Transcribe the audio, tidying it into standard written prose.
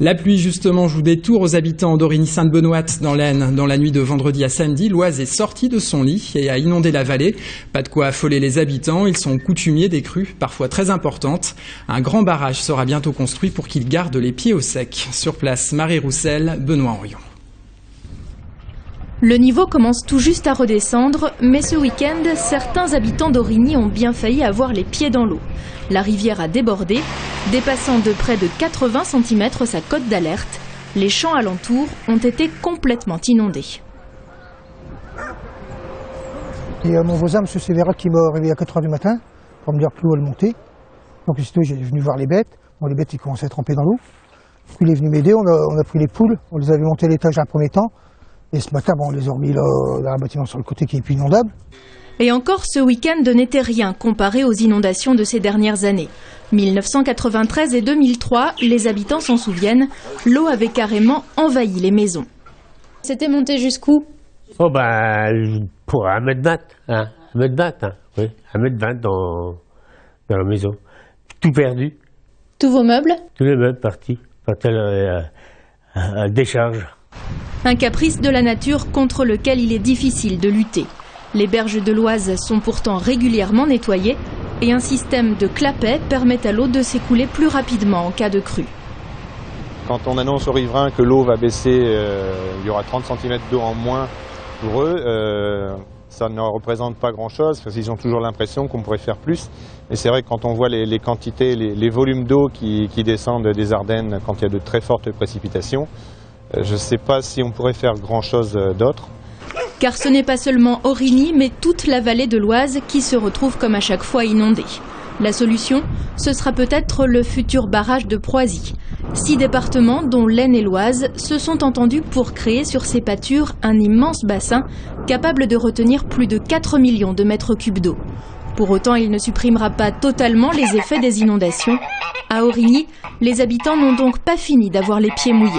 La pluie justement joue des tours aux habitants d'Origny-Sainte-Benoîte dans l'Aisne. Dans la nuit de vendredi à samedi, l'Oise est sortie de son lit et a inondé la vallée. Pas de quoi affoler les habitants, ils sont coutumiers des crues, parfois très importantes. Un grand barrage sera bientôt construit pour qu'ils gardent les pieds au sec. Sur place, Marie Roussel, Benoît Henrion. Le niveau commence tout juste à redescendre, mais ce week-end, certains habitants d'Origny ont bien failli avoir les pieds dans l'eau. La rivière a débordé, dépassant de près de 80 cm sa cote d'alerte. Les champs alentours ont été complètement inondés. Et mon voisin, M. Sévéra, qui m'a réveillé à 4 h du matin pour me dire que l'eau allait monter. Donc aussitôt, j'ai venu voir les bêtes. Bon, les bêtes, ils commençaient à tremper dans l'eau. Puis il est venu m'aider, on a pris les poules, on les avait montées à l'étage un premier temps. Et ce matin, on les a remis là, dans un bâtiment sur le côté qui est plus inondable. Et encore, ce week-end n'était rien comparé aux inondations de ces dernières années. 1993 et 2003, les habitants s'en souviennent, l'eau avait carrément envahi les maisons. C'était monté jusqu'où? Oh pour 1,20 m, 1,20 m, oui, 1,20 m dans la maison. Tout perdu. Tous vos meubles? Tous les meubles partis à décharge. Un caprice de la nature contre lequel il est difficile de lutter. Les berges de l'Oise sont pourtant régulièrement nettoyées et un système de clapets permet à l'eau de s'écouler plus rapidement en cas de crue. Quand on annonce aux riverains que l'eau va baisser, il y aura 30 cm d'eau en moins pour eux, ça ne représente pas grand-chose parce qu'ils ont toujours l'impression qu'on pourrait faire plus. Mais c'est vrai que quand on voit les quantités, les volumes d'eau qui descendent des Ardennes quand il y a de très fortes précipitations, je ne sais pas si on pourrait faire grand-chose d'autre. Car ce n'est pas seulement Origny, mais toute la vallée de l'Oise qui se retrouve comme à chaque fois inondée. La solution, ce sera peut-être le futur barrage de Proisy. 6 départements, dont l'Aisne et l'Oise, se sont entendus pour créer sur ces pâtures un immense bassin capable de retenir plus de 4 millions de mètres cubes d'eau. Pour autant, il ne supprimera pas totalement les effets des inondations. À Origny, les habitants n'ont donc pas fini d'avoir les pieds mouillés.